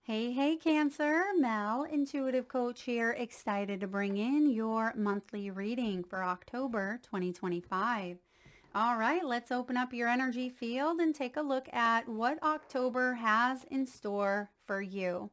Hey, Cancer. Mel, intuitive coach here, excited to bring in your monthly reading for October 2025. All right, let's open up your energy field and take a look at what October has in store for you.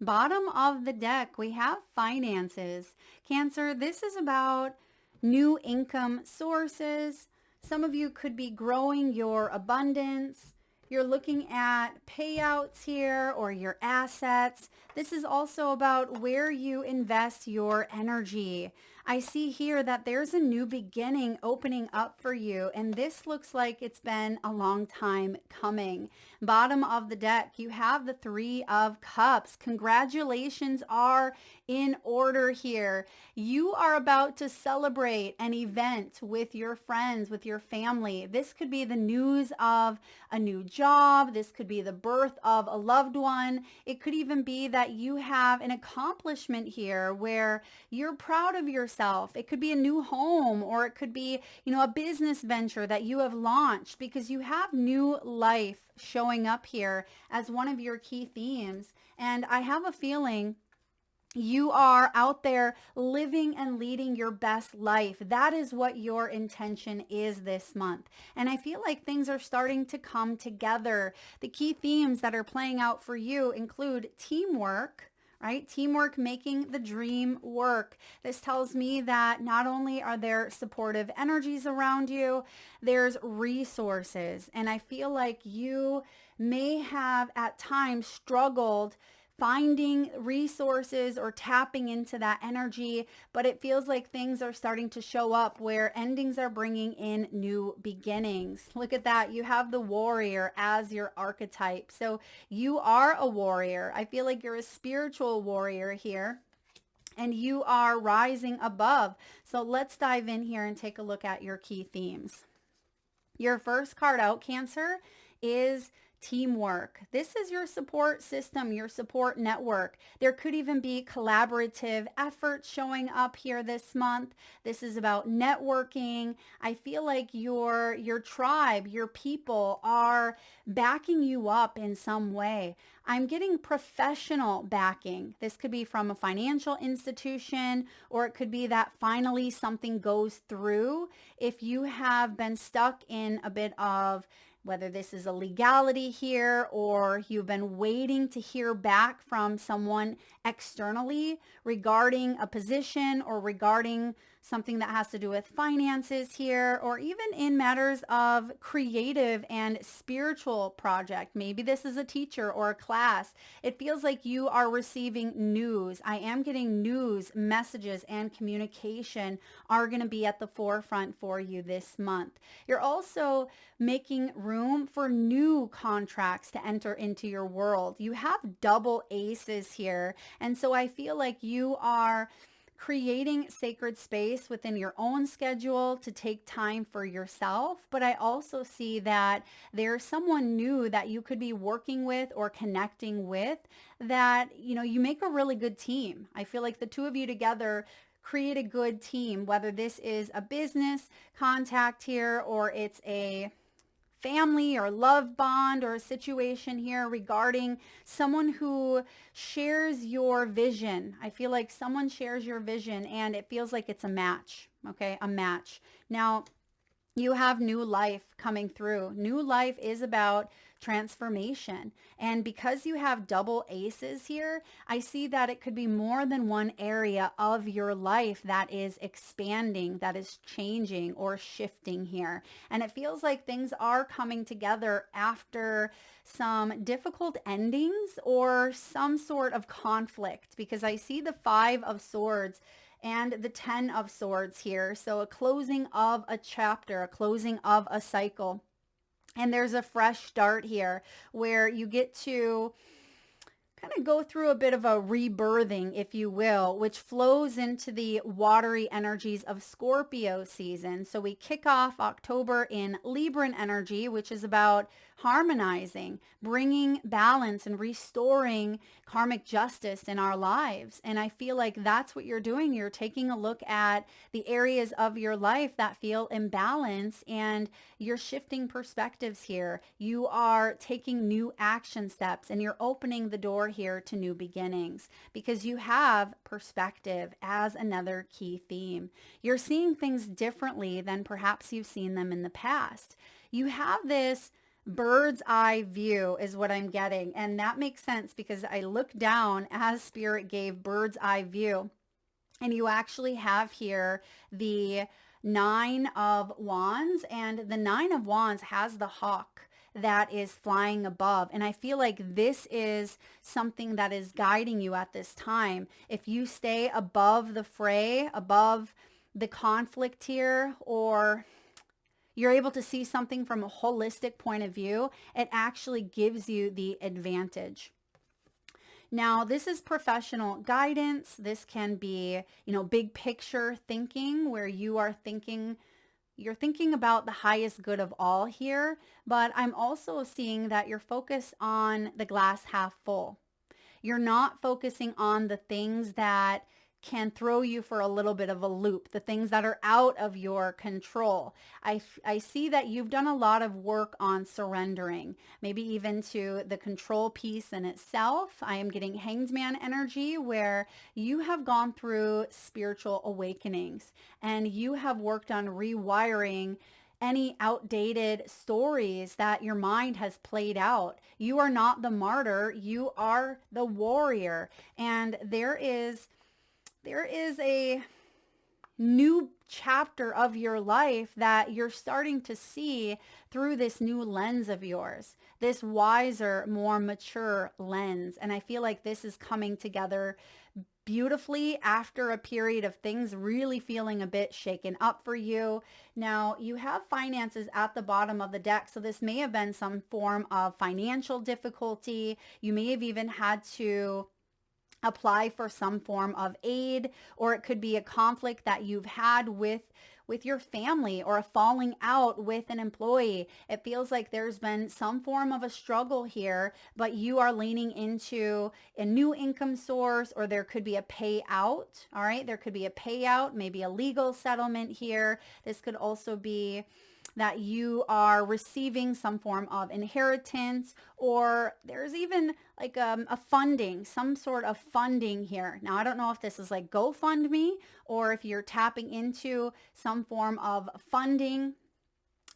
Bottom of the deck, we have finances. Cancer, this is about new income sources. Some of you could be growing your abundance. You're looking at payouts here or your assets. This is also about where you invest your energy. I see here that there's a new beginning opening up for you, and this looks like it's been a long time coming. Bottom of the deck, you have the Three of Cups. Congratulations are in order here. You are about to celebrate an event with your friends, with your family. This could be the news of a new job. This could be the birth of a loved one. It could even be that you have an accomplishment here where you're proud of yourself. It could be a new home, or it could be, a business venture that you have launched, because you have new life showing up here as one of your key themes. And I have a feeling you are out there living and leading your best life. That is what your intention is this month. And I feel like things are starting to come together. The key themes that are playing out for you include teamwork, right? Teamwork, making the dream work. This tells me that not only are there supportive energies around you, there's resources. And I feel like you may have at times struggled finding resources or tapping into that energy, but it feels like things are starting to show up where endings are bringing in new beginnings. Look at that. You have the warrior as your archetype. So you are a warrior. I feel like you're a spiritual warrior here, and you are rising above. So let's dive in here and take a look at your key themes. Your first card out, Cancer, is teamwork. This is your support system, your support network. There could even be collaborative efforts showing up here this month. This is about networking. I feel like your tribe, your people are backing you up in some way. I'm getting professional backing. This could be from a financial institution, or it could be that finally something goes through. If you have been stuck in a bit of whether this is a legality here, or you've been waiting to hear back from someone externally regarding a position or regarding something that has to do with finances here, or even in matters of creative and spiritual project. Maybe this is a teacher or a class. It feels like you are receiving news. I am getting news, messages, and communication are going to be at the forefront for you this month. You're also making room for new contracts to enter into your world. You have double aces here. And so I feel like you are creating sacred space within your own schedule to take time for yourself. But I also see that there's someone new that you could be working with or connecting with that, you make a really good team. I feel like the two of you together create a good team, whether this is a business contact here, or it's a family or love bond, or a situation here regarding someone who shares your vision. I feel like someone shares your vision, and it feels like it's a match. Okay, a match. Now, you have new life coming through. New life is about transformation. And because you have double aces here, I see that it could be more than one area of your life that is expanding, that is changing or shifting here. And it feels like things are coming together after some difficult endings or some sort of conflict, because I see the Five of Swords and the 10 of Swords here. So a closing of a chapter, a closing of a cycle. And there's a fresh start here where you get to kind of go through a bit of a rebirthing, if you will, which flows into the watery energies of Scorpio season. So we kick off October in Libran energy, which is about harmonizing, bringing balance and restoring karmic justice in our lives. And I feel like that's what you're doing. You're taking a look at the areas of your life that feel imbalanced, and you're shifting perspectives here. You are taking new action steps, and you're opening the door here to new beginnings because you have perspective as another key theme. You're seeing things differently than perhaps you've seen them in the past. You have this bird's eye view is what I'm getting. And that makes sense because I look down as Spirit gave bird's eye view. And you actually have here the Nine of Wands, and the Nine of Wands has the hawk that is flying above. And I feel like this is something that is guiding you at this time. If you stay above the fray, above the conflict here, or you're able to see something from a holistic point of view, it actually gives you the advantage. Now, this is professional guidance. This can be, big picture thinking where you're thinking about the highest good of all here, but I'm also seeing that you're focused on the glass half full. You're not focusing on the things that can throw you for a little bit of a loop, the things that are out of your control. I see that you've done a lot of work on surrendering, maybe even to the control piece in itself. I am getting Hanged Man energy where you have gone through spiritual awakenings and you have worked on rewiring any outdated stories that your mind has played out. You are not the martyr, you are the warrior. And there is a new chapter of your life that you're starting to see through this new lens of yours, this wiser, more mature lens. And I feel like this is coming together beautifully after a period of things really feeling a bit shaken up for you. Now, you have finances at the bottom of the deck, so this may have been some form of financial difficulty. You may have even had to apply for some form of aid, or it could be a conflict that you've had with your family or a falling out with an employee. It feels like there's been some form of a struggle here, but you are leaning into a new income source, or there could be a payout. All right. There could be a payout, maybe a legal settlement here. This could also be that you are receiving some form of inheritance, or there's even like a funding, some sort of funding here. Now, I don't know if this is like GoFundMe or if you're tapping into some form of funding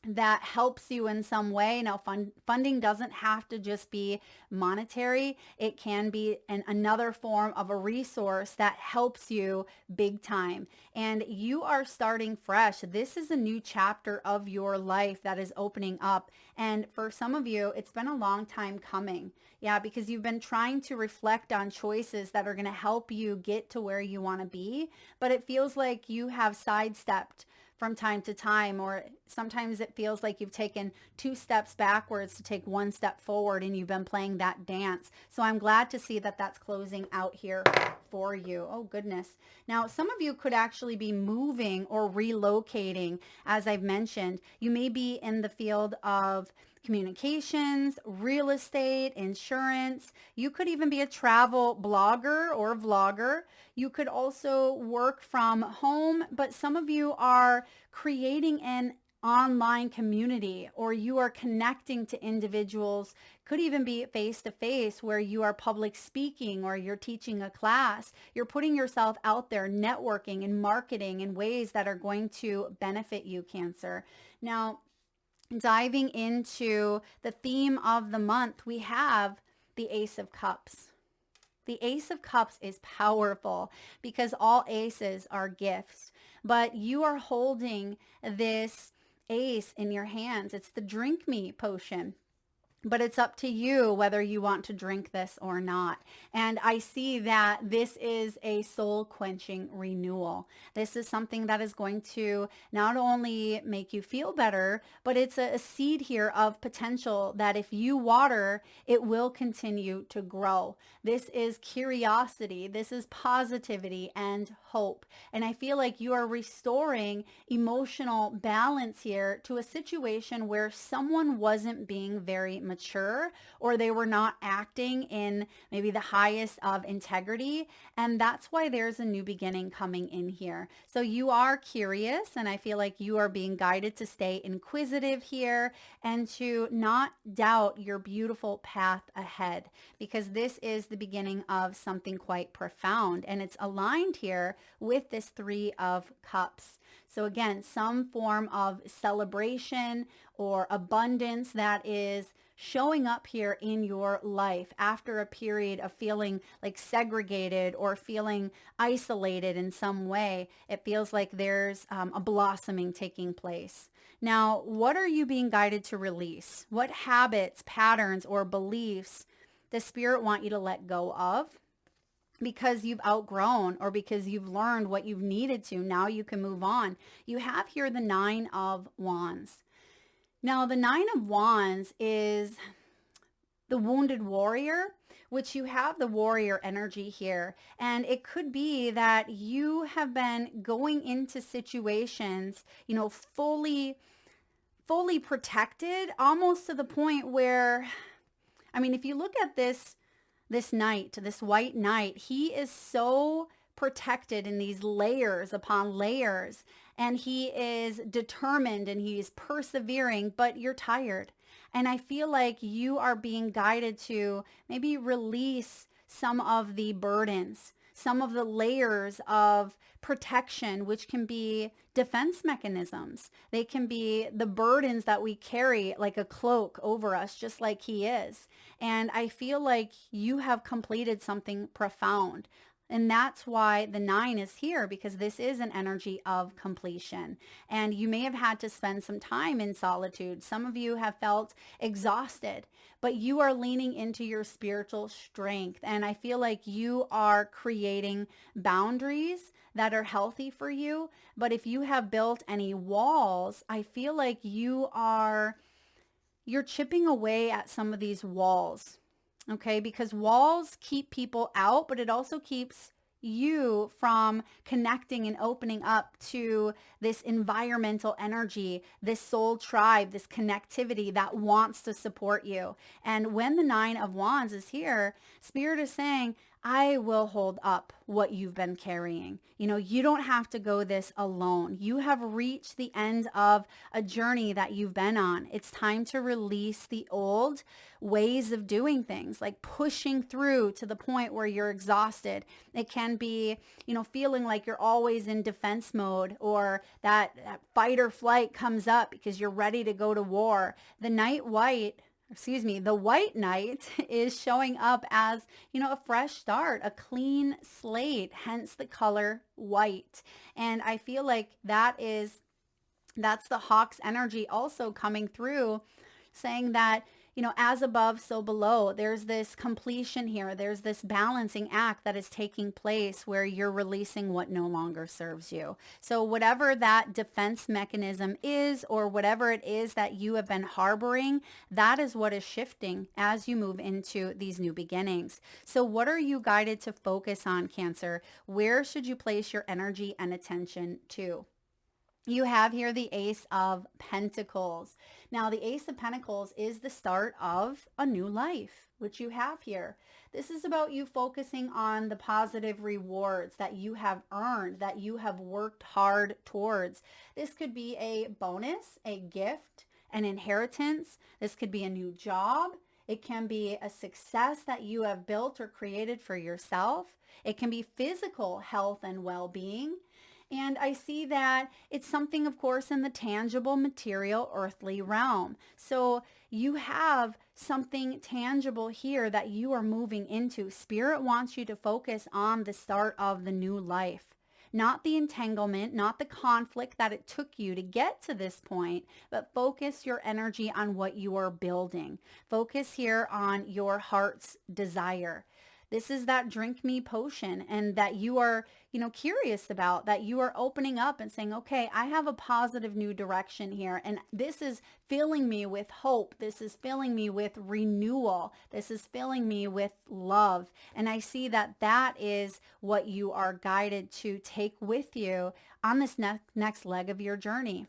that helps you in some way. Now, funding doesn't have to just be monetary. It can be another form of a resource that helps you big time. And you are starting fresh. This is a new chapter of your life that is opening up. And for some of you, it's been a long time coming. Yeah, because you've been trying to reflect on choices that are going to help you get to where you want to be. But it feels like you have sidestepped from time to time, or sometimes it feels like you've taken 2 steps backwards to take 1 step forward, and you've been playing that dance. So I'm glad to see that that's closing out here for you. Oh goodness. Now, some of you could actually be moving or relocating. As I've mentioned, you may be in the field of communications, real estate, insurance. You could even be a travel blogger or vlogger. You could also work from home, but some of you are creating an online community, or you are connecting to individuals, could even be face to face, where you are public speaking or you're teaching a class. You're putting yourself out there, networking and marketing in ways that are going to benefit you, Cancer. Now, diving into the theme of the month, we have the Ace of Cups. The Ace of Cups is powerful because all aces are gifts, but you are holding this ace in your hands. It's the drink me potion. but it's up to you whether you want to drink this or not. And I see that this is a soul quenching renewal. This is something that is going to not only make you feel better, but it's a seed here of potential that if you water, it will continue to grow. This is curiosity. This is positivity and hope. And I feel like you are restoring emotional balance here to a situation where someone wasn't being very mature, or they were not acting in maybe the highest of integrity. And that's why there's a new beginning coming in here. So you are curious, and I feel like you are being guided to stay inquisitive here and to not doubt your beautiful path ahead, because this is the beginning of something quite profound, and it's aligned here with this Three of Cups. So again, some form of celebration or abundance that is showing up here in your life after a period of feeling like segregated or feeling isolated in some way. It feels like there's a blossoming taking place. Now, what are you being guided to release? What habits, patterns, or beliefs does Spirit want you to let go of? Because you've outgrown or because you've learned what you've needed to, now you can move on. You have here the Nine of Wands. Now, the Nine of Wands is the wounded warrior, which you have the warrior energy here. And it could be that you have been going into situations, fully protected, almost to the point where, if you look at this knight, this white knight, he is so protected in these layers upon layers, and he is determined and he's persevering, but you're tired. And I feel like you are being guided to maybe release some of the burdens, some of the layers of protection, which can be defense mechanisms. They can be the burdens that we carry like a cloak over us, just like he is. And I feel like you have completed something profound. And that's why the 9 is here, because this is an energy of completion. And you may have had to spend some time in solitude. Some of you have felt exhausted, but you are leaning into your spiritual strength. And I feel like you are creating boundaries that are healthy for you. But if you have built any walls, I feel like you're chipping away at some of these walls. Okay, because walls keep people out, but it also keeps you from connecting and opening up to this environmental energy, this soul tribe, this connectivity that wants to support you. And when the 9 of Wands is here, Spirit is saying, I will hold up what you've been carrying. You don't have to go this alone. You have reached the end of a journey that you've been on. It's time to release the old ways of doing things, like pushing through to the point where you're exhausted. It can be, feeling like you're always in defense mode, or that fight or flight comes up because you're ready to go to war. The white knight is showing up as, a fresh start, a clean slate, hence the color white. And I feel like that's the hawk's energy also coming through, saying that, as above, so below. There's this completion here. There's this balancing act that is taking place where you're releasing what no longer serves you. So whatever that defense mechanism is, or whatever it is that you have been harboring, that is what is shifting as you move into these new beginnings. So what are you guided to focus on, Cancer? Where should you place your energy and attention to? You have here the Ace of Pentacles. Now, the Ace of Pentacles is the start of a new life, which you have here. This is about you focusing on the positive rewards that you have earned, that you have worked hard towards. This could be a bonus, a gift, an inheritance. This could be a new job. It can be a success that you have built or created for yourself. It can be physical health and well-being. And I see that it's something, of course, in the tangible, material, earthly realm. So you have something tangible here that you are moving into. Spirit wants you to focus on the start of the new life. not the entanglement, not the conflict that it took you to get to this point, but focus your energy on what you are building. Focus here on your heart's desire. This is that drink me potion, and that you are, curious about, that you are opening up and saying, okay, I have a positive new direction here. And this is filling me with hope. This is filling me with renewal. This is filling me with love. And I see that that is what you are guided to take with you on this next leg of your journey.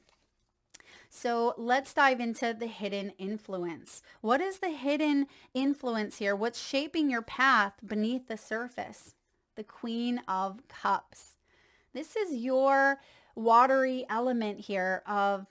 So let's dive into the hidden influence. What is the hidden influence here? What's shaping your path beneath the surface? The Queen of Cups. This is your watery element here of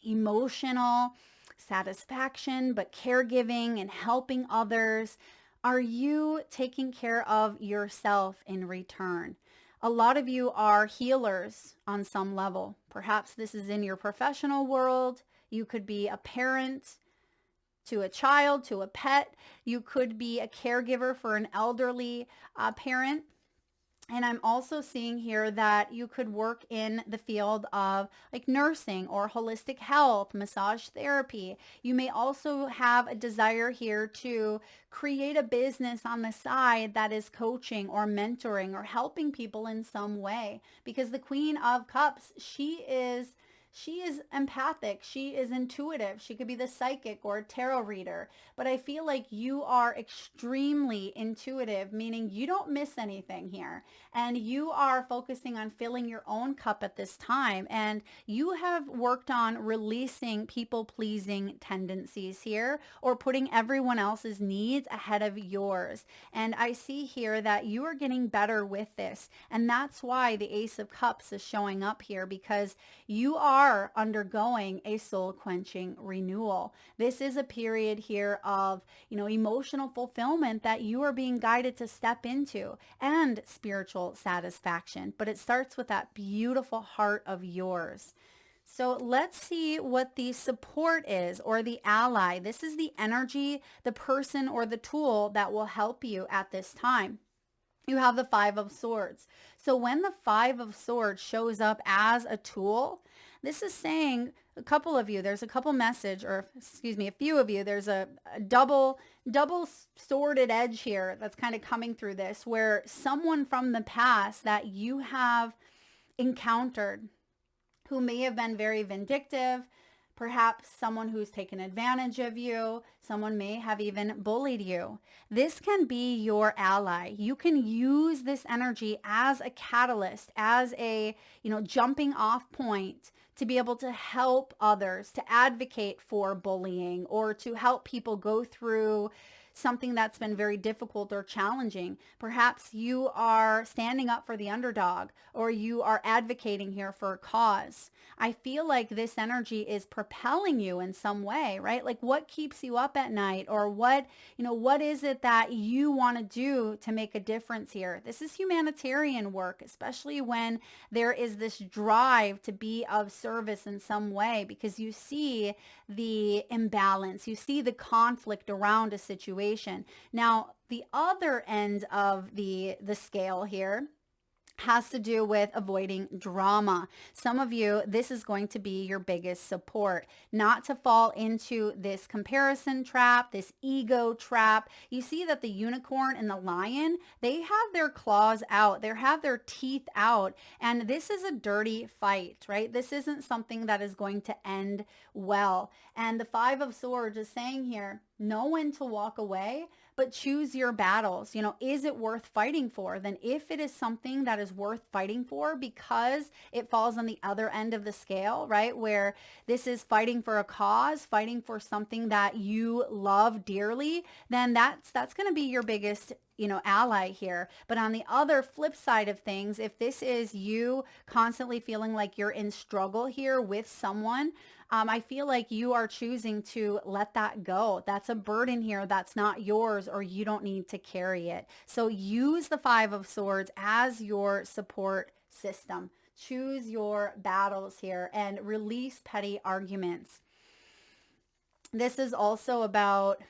emotional satisfaction, but caregiving and helping others. Are you taking care of yourself in return? A lot of you are healers on some level. Perhaps this is in your professional world. You could be a parent to a child, to a pet. You could be a caregiver for an elderly parent. And I'm also seeing here that you could work in the field of like nursing or holistic health, massage therapy. You may also have a desire here to create a business on the side that is coaching or mentoring or helping people in some way. Because the Queen of Cups, she is empathic. She is intuitive. She could be the psychic or tarot reader. But I feel like you are extremely intuitive, meaning you don't miss anything here. And you are focusing on filling your own cup at this time. And you have worked on releasing people-pleasing tendencies here, or putting everyone else's needs ahead of yours. And I see here that you are getting better with this. And that's why the Ace of Cups is showing up here, because you are undergoing a soul-quenching renewal. This is a period here of, emotional fulfillment that you are being guided to step into, and spiritual satisfaction. But it starts with that beautiful heart of yours. So let's see what the support is, or the ally. This is the energy, the person, or the tool that will help you at this time. You have the Five of Swords. So when the Five of Swords shows up as a tool, this is saying a couple of you, there's a couple message, or excuse me, a few of you, there's a double sworded edge here that's kind of coming through this, where someone from the past that you have encountered who may have been very vindictive, perhaps someone who's taken advantage of you, someone may have even bullied you. This can be your ally. You can use this energy as a catalyst, as a, jumping off point to be able to help others, to advocate for bullying, or to help people go through something that's been very difficult or challenging. Perhaps you are standing up for the underdog, or you are advocating here for a cause. I feel like this energy is propelling you in some way, right? Like, what keeps you up at night, or what is it that you want to do to make a difference here? This is humanitarian work, especially when there is this drive to be of service in some way, because you see the imbalance, you see the conflict around a situation. Now, the other end of the scale here has to do with avoiding drama. Some of you, this is going to be your biggest support, not to fall into this comparison trap, this ego trap. You see that the unicorn and the lion, they have their claws out, they have their teeth out, and this is a dirty fight, right? This isn't something that is going to end well. And the Five of Swords is saying here, know when to walk away, but choose your battles. Is it worth fighting for? Then if it is something that is worth fighting for because it falls on the other end of the scale, right? Where this is fighting for a cause, fighting for something that you love dearly, then that's going to be your biggest ally here. But on the other flip side of things, if this is you constantly feeling like you're in struggle here with someone, I feel like you are choosing to let that go. That's a burden here that's not yours, or you don't need to carry it. So use the Five of Swords as your support system. Choose your battles here and release petty arguments. This is also about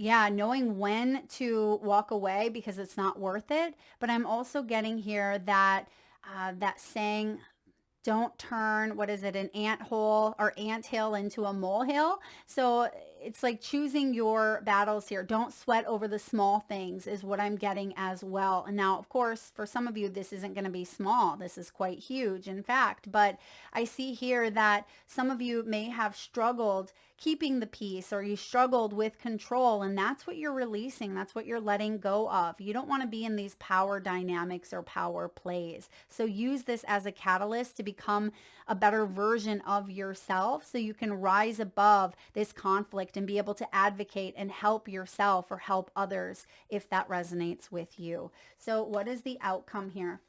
Yeah, knowing when to walk away because it's not worth it. But I'm also getting here that that saying, don't turn, what is it, an ant hole or ant hill into a molehill. So it's like choosing your battles here. Don't sweat over the small things is what I'm getting as well. And now, of course, for some of you, this isn't going to be small. This is quite huge, in fact. But I see here that some of you may have struggled keeping the peace, or you struggled with control, and that's what you're releasing. That's what you're letting go of. You don't want to be in these power dynamics or power plays. So use this as a catalyst to become a better version of yourself, so you can rise above this conflict and be able to advocate and help yourself or help others if that resonates with you. So what is the outcome here?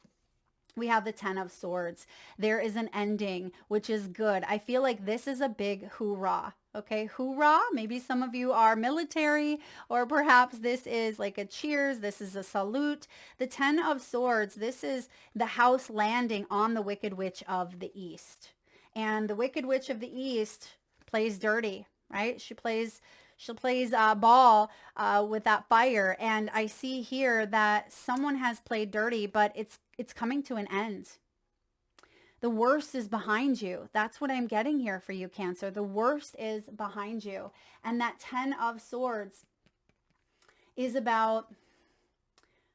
We have the 10 of Swords. There is an ending, which is good. I feel like this is a big hoorah. Okay, hoorah. Maybe some of you are military, or perhaps this is like a cheers. This is a salute. The 10 of Swords, this is the house landing on the Wicked Witch of the East. And the Wicked Witch of the East plays dirty, right? She plays ball with that fire. And I see here that someone has played dirty, but it's coming to an end. The worst is behind you. That's what I'm getting here for you, Cancer. The worst is behind you. And that 10 of Swords is about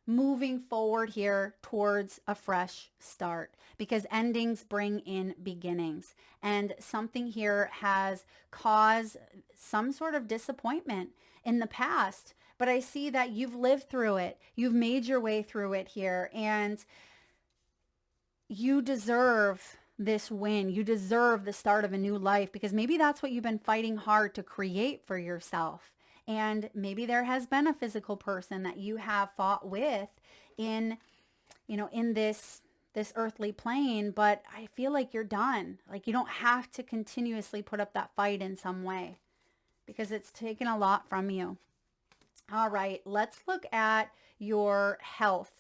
moving forward here towards a fresh start, because endings bring in beginnings, and something here has caused some sort of disappointment in the past, but I see that you've lived through it. You've made your way through it here, and you deserve this win. You deserve the start of a new life, because maybe that's what you've been fighting hard to create for yourself. And maybe there has been a physical person that you have fought with in, in this earthly plane, but I feel like you're done. Like you don't have to continuously put up that fight in some way, because it's taken a lot from you. All right, let's look at your health.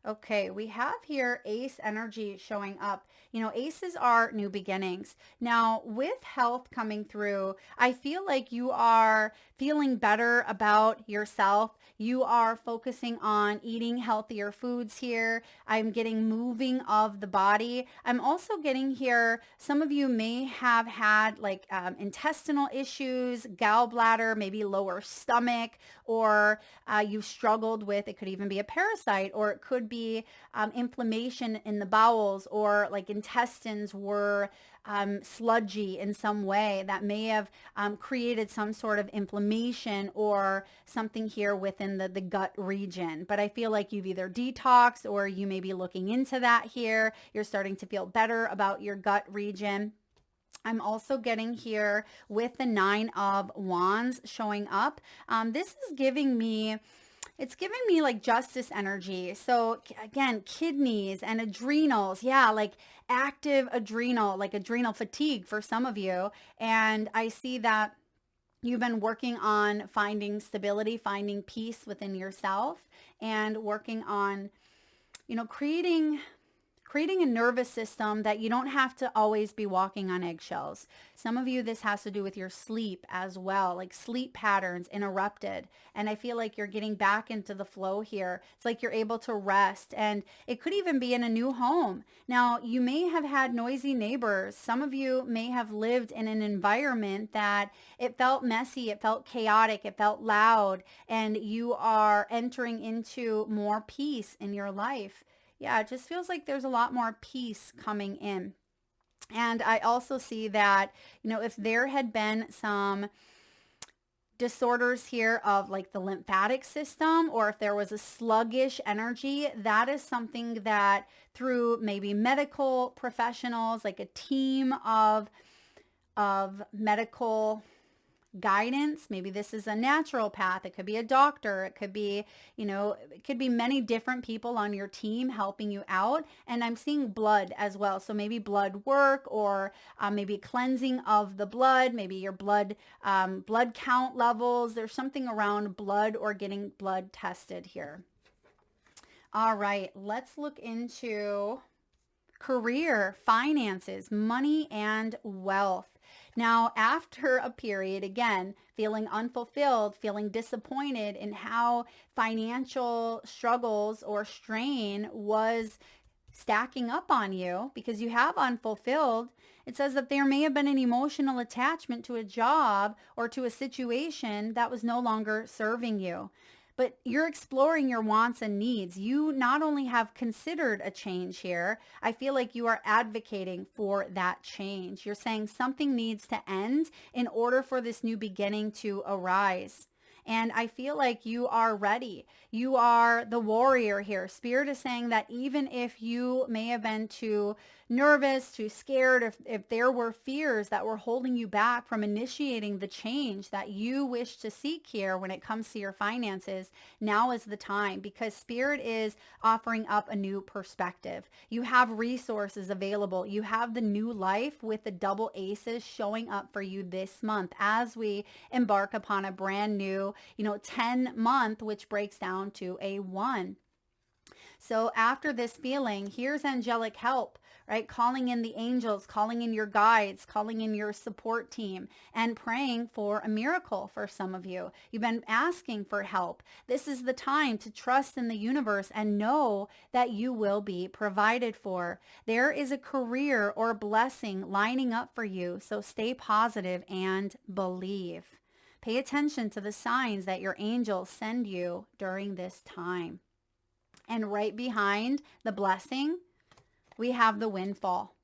Okay, we have here Ace energy showing up. Aces are new beginnings. Now, with health coming through, I feel like you are feeling better about yourself. You are focusing on eating healthier foods here. I'm getting moving of the body. I'm also getting here, some of you may have had like intestinal issues, gallbladder, maybe lower stomach, or you struggled with, it could even be a parasite, or it could be inflammation in the bowels, or like intestines were sludgy in some way that may have created some sort of inflammation or something here within the gut region. But I feel like you've either detoxed, or you may be looking into that here. You're starting to feel better about your gut region. I'm also getting here with the 9 of Wands showing up. This is giving me, it's giving me like justice energy. So again, kidneys and adrenals. Yeah, like active adrenal, like adrenal fatigue for some of you. And I see that you've been working on finding stability, finding peace within yourself, and working on, creating a nervous system that you don't have to always be walking on eggshells. Some of you, this has to do with your sleep as well, like sleep patterns interrupted. And I feel like you're getting back into the flow here. It's like you're able to rest, and it could even be in a new home. Now, you may have had noisy neighbors. Some of you may have lived in an environment that it felt messy, it felt chaotic, it felt loud, and you are entering into more peace in your life. Yeah, it just feels like there's a lot more peace coming in. And I also see that, if there had been some disorders here of like the lymphatic system, or if there was a sluggish energy, that is something that through maybe medical professionals, like a team of medical guidance. Maybe this is a naturopath. It could be a doctor. It could be, it could be many different people on your team helping you out. And I'm seeing blood as well. So maybe blood work, or maybe cleansing of the blood, maybe your blood count levels. There's something around blood or getting blood tested here. All right, let's look into career, finances, money, and wealth. Now, after a period, again, feeling unfulfilled, feeling disappointed in how financial struggles or strain was stacking up on you because you have unfulfilled, it says that there may have been an emotional attachment to a job or to a situation that was no longer serving you. But you're exploring your wants and needs. You not only have considered a change here, I feel like you are advocating for that change. You're saying something needs to end in order for this new beginning to arise. And I feel like you are ready. You are the warrior here. Spirit is saying that even if you may have been too nervous, too scared, if there were fears that were holding you back from initiating the change that you wish to seek here when it comes to your finances, now is the time, because Spirit is offering up a new perspective. You have resources available. You have the new life with the double aces showing up for you this month as we embark upon a brand new 10 month, which breaks down to a 1. So after this feeling, here's angelic help, right? Calling in the angels, calling in your guides, calling in your support team, and praying for a miracle for some of you. You've been asking for help. This is the time to trust in the universe and know that you will be provided for. There is a career or blessing lining up for you, so stay positive and believe. Pay attention to the signs that your angels send you during this time. And right behind the blessing, we have the windfall.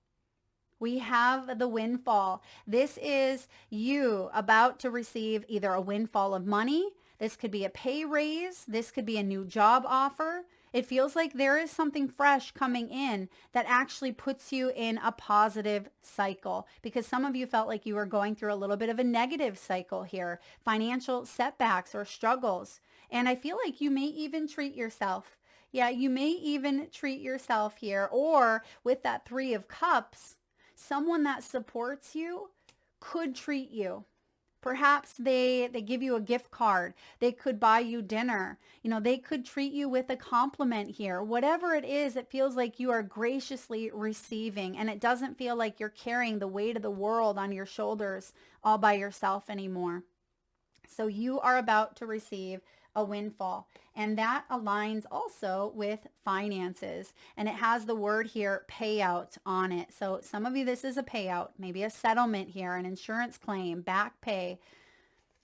We have the windfall. This is you about to receive either a windfall of money. This could be a pay raise. This could be a new job offer. It feels like there is something fresh coming in that actually puts you in a positive cycle, because some of you felt like you were going through a little bit of a negative cycle here, financial setbacks or struggles. And I feel like you may even treat yourself. Yeah, you may even treat yourself here. Or with that 3 of Cups, someone that supports you could treat you. Perhaps they give you a gift card. They could buy you dinner. They could treat you with a compliment here. Whatever it is, it feels like you are graciously receiving, and it doesn't feel like you're carrying the weight of the world on your shoulders all by yourself anymore. So you are about to receive a windfall, and that aligns also with finances, and it has the word here payout on it. So some of you, this is a payout, maybe a settlement here, an insurance claim, back pay.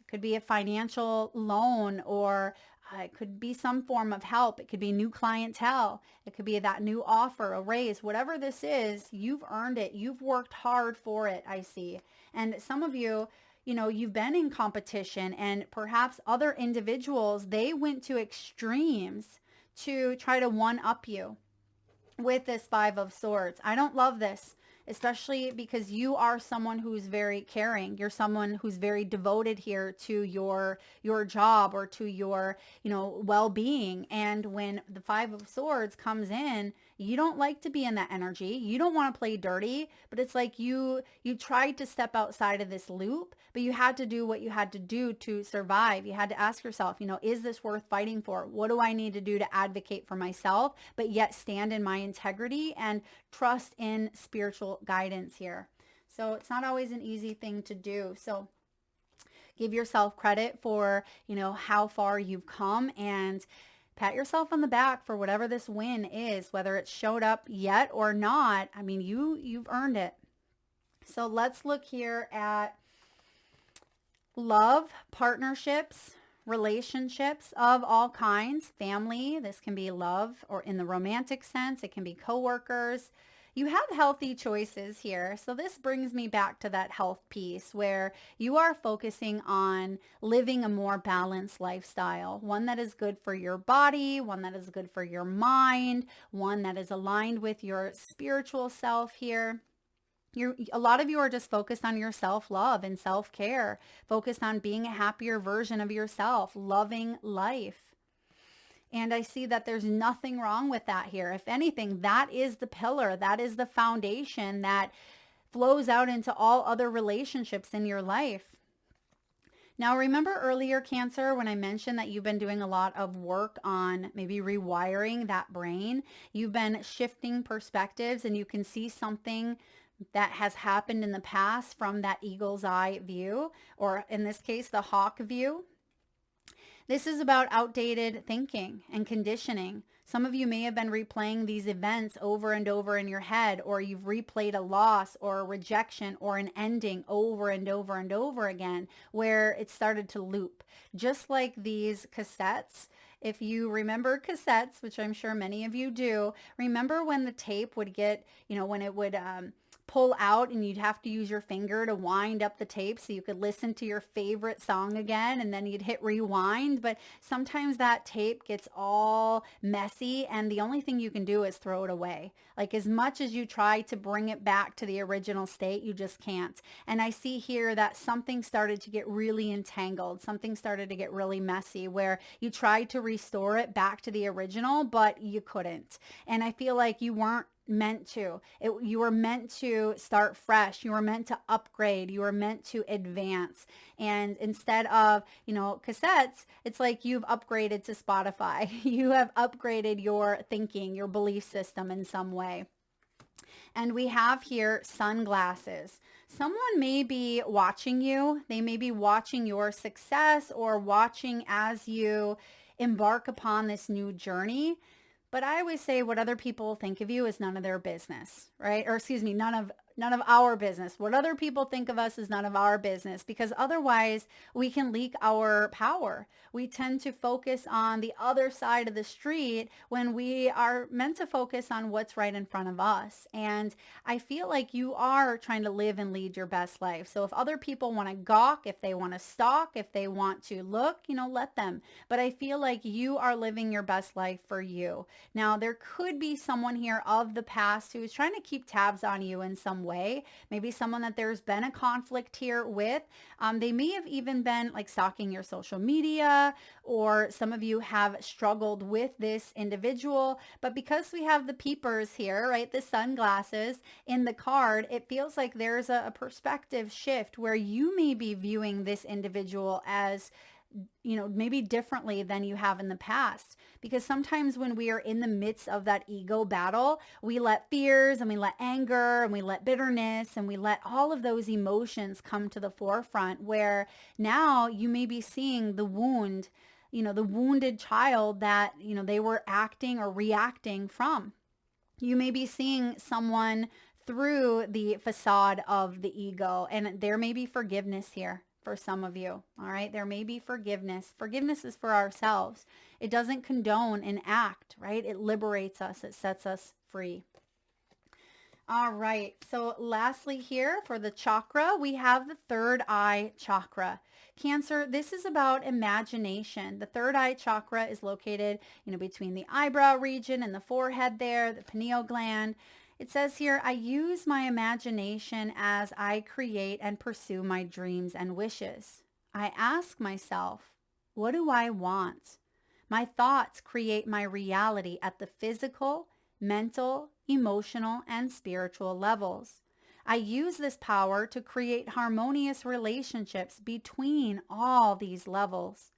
It could be a financial loan, or it could be some form of help. It could be new clientele. It could be that new offer, a raise, whatever this is. You've earned it. You've worked hard for it, I see. And some of you, you've been in competition, and perhaps other individuals, they went to extremes to try to one-up you with this 5 of Swords. I don't love this, especially because you are someone who's very caring. You're someone who's very devoted here to your job or to your, well-being. And when the 5 of Swords comes in, you don't like to be in that energy. You don't want to play dirty, but it's like you tried to step outside of this loop, but you had to do what you had to do to survive. You had to ask yourself, is this worth fighting for? What do I need to do to advocate for myself, but yet stand in my integrity and trust in spiritual guidance here? So it's not always an easy thing to do. So give yourself credit for, how far you've come, and pat yourself on the back for whatever this win is, whether it's showed up yet or not. I mean, you've earned it. So let's look here at love, partnerships, relationships of all kinds, family. This can be love, or in the romantic sense, it can be coworkers. You have healthy choices here. So this brings me back to that health piece where you are focusing on living a more balanced lifestyle, one that is good for your body, one that is good for your mind, one that is aligned with your spiritual self here. A lot of you are just focused on your self-love and self-care, focused on being a happier version of yourself, loving life. And I see that there's nothing wrong with that here. If anything, that is the pillar, that is the foundation that flows out into all other relationships in your life. Now, remember earlier, Cancer, when I mentioned that you've been doing a lot of work on maybe rewiring that brain? You've been shifting perspectives, and you can see something that has happened in the past from that eagle's eye view, or in this case, the hawk view. This is about outdated thinking and conditioning. Some of you may have been replaying these events over and over in your head, or you've replayed a loss or a rejection or an ending over and over and over again, where it started to loop. Just like these cassettes. If you remember cassettes, which I'm sure many of you do, remember when the tape would get, when it would pull out and you'd have to use your finger to wind up the tape so you could listen to your favorite song again, and then you'd hit rewind. But sometimes that tape gets all messy and the only thing you can do is throw it away. Like, as much as you try to bring it back to the original state, you just can't. And I see here that something started to get really entangled. Something started to get really messy where you tried to restore it back to the original, but you couldn't. And I feel like you weren't meant to. You were meant to start fresh. You were meant to upgrade. You were meant to advance. And instead of, cassettes, it's like you've upgraded to Spotify. You have upgraded your thinking, your belief system in some way. And we have here sunglasses. Someone may be watching you. They may be watching your success or watching as you embark upon this new journey. But I always say what other people think of you is none of their business, right? Or excuse me, none of our business. What other people think of us is none of our business, because otherwise we can leak our power. We tend to focus on the other side of the street when we are meant to focus on what's right in front of us. And I feel like you are trying to live and lead your best life. So if other people want to gawk, if they want to stalk, if they want to look, let them. But I feel like you are living your best life for you. Now, there could be someone here of the past who is trying to keep tabs on you in some way. Maybe someone that there's been a conflict here with. They may have even been like stalking your social media, or some of you have struggled with this individual. But because we have the peepers here, right, the sunglasses in the card, it feels like there's a perspective shift where you may be viewing this individual as maybe differently than you have in the past. Because sometimes when we are in the midst of that ego battle, we let fears and we let anger and we let bitterness and we let all of those emotions come to the forefront, where now you may be seeing the wound, the wounded child that, they were acting or reacting from. You may be seeing someone through the facade of the ego, and there may be forgiveness here. For some of you, all right? There may be forgiveness. Forgiveness is for ourselves. It doesn't condone an act, right? It liberates us. It sets us free. All right. So lastly here for the chakra, we have the third eye chakra. Cancer, this is about imagination. The third eye chakra is located, between the eyebrow region and the forehead there, the pineal gland. It says here, I use my imagination as I create and pursue my dreams and wishes. I ask myself, what do I want? My thoughts create my reality at the physical, mental, emotional, and spiritual levels. I use this power to create harmonious relationships between all these levels.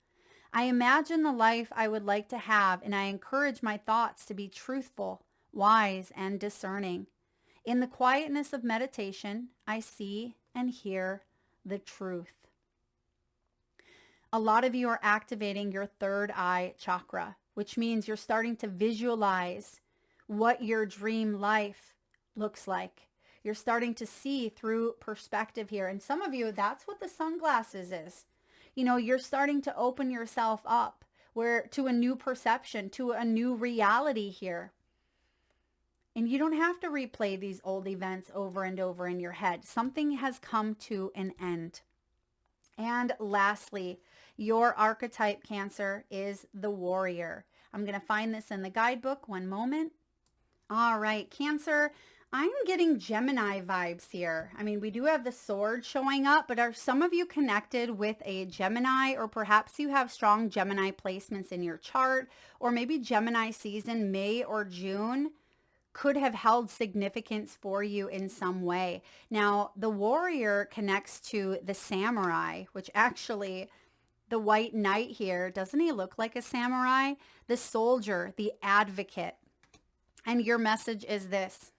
I imagine the life I would like to have, and I encourage my thoughts to be truthful, wise, and discerning. In the quietness of meditation, I see and hear the truth. A lot of you are activating your third eye chakra, which means you're starting to visualize what your dream life looks like. You're starting to see through perspective here. And some of you, that's what the sunglasses is. You're starting to open yourself up to a new perception, to a new reality here. And you don't have to replay these old events over and over in your head. Something has come to an end. And lastly, your archetype, Cancer, is the warrior. I'm going to find this in the guidebook. One moment. All right, Cancer, I'm getting Gemini vibes here. I mean, we do have the sword showing up, but are some of you connected with a Gemini, or perhaps you have strong Gemini placements in your chart, or maybe Gemini season, May or June, could have held significance for you in some way. Now, the warrior connects to the samurai, which actually, the white knight here, doesn't he look like a samurai? The soldier, the advocate. And your message is this: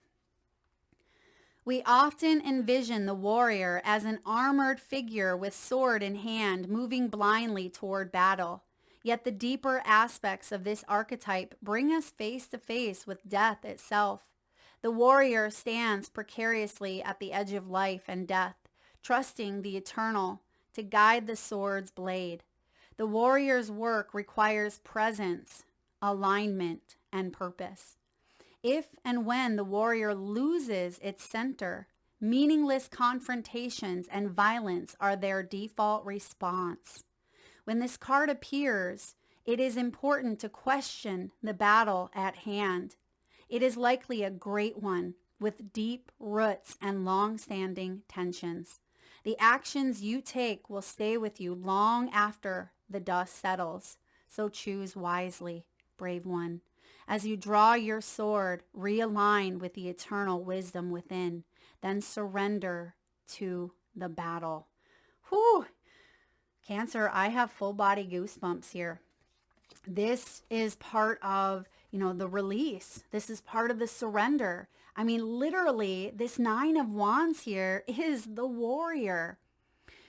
We often envision the warrior as an armored figure with sword in hand, moving blindly toward battle. Yet the deeper aspects of this archetype bring us face to face with death itself. The warrior stands precariously at the edge of life and death, trusting the eternal to guide the sword's blade. The warrior's work requires presence, alignment, and purpose. If and when the warrior loses its center, meaningless confrontations and violence are their default response. When this card appears, it is important to question the battle at hand. It is likely a great one with deep roots and long-standing tensions. The actions you take will stay with you long after the dust settles, so choose wisely, brave one. As you draw your sword, realign with the eternal wisdom within, then surrender to the battle. Whew! Cancer, I have full body goosebumps here. This is part of, the release. This is part of the surrender. I mean, literally, this 9 of Wands here is the warrior.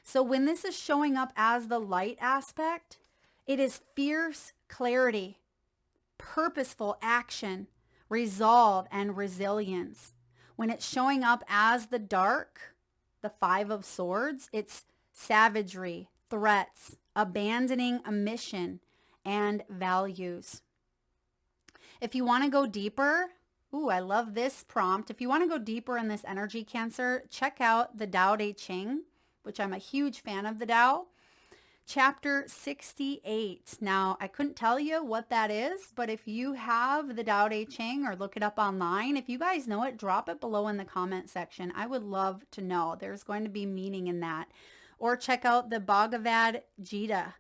So when this is showing up as the light aspect, it is fierce clarity, purposeful action, resolve, and resilience. When it's showing up as the dark, the 5 of Swords, it's savagery, threats, abandoning a mission, and values. If you want to go deeper, I love this prompt. If you want to go deeper in this energy, Cancer, check out the Tao Te Ching, which I'm a huge fan of the Tao. Chapter 68. Now, I couldn't tell you what that is, but if you have the Tao Te Ching or look it up online, if you guys know it, drop it below in the comment section. I would love to know. There's going to be meaning in that. Or check out the Bhagavad Gita.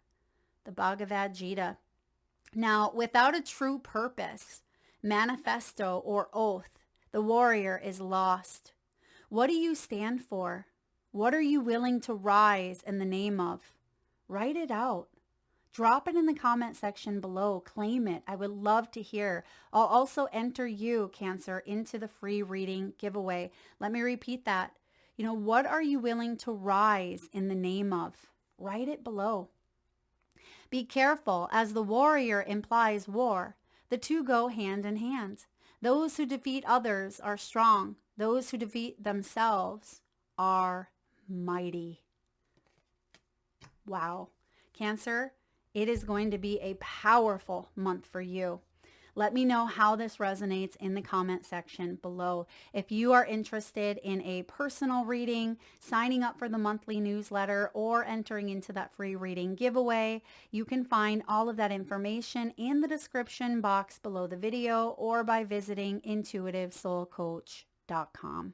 The Bhagavad Gita. Now, without a true purpose, manifesto, or oath, the warrior is lost. What do you stand for? What are you willing to rise in the name of? Write it out. Drop it in the comment section below. Claim it. I would love to hear. I'll also enter you, Cancer, into the free reading giveaway. Let me repeat that. What are you willing to rise in the name of? Write it below. Be careful, as the warrior implies war. The two go hand in hand. Those who defeat others are strong. Those who defeat themselves are mighty. Wow. Cancer, it is going to be a powerful month for you. Let me know how this resonates in the comment section below. If you are interested in a personal reading, signing up for the monthly newsletter, or entering into that free reading giveaway, you can find all of that information in the description box below the video or by visiting intuitivesoulcoach.com.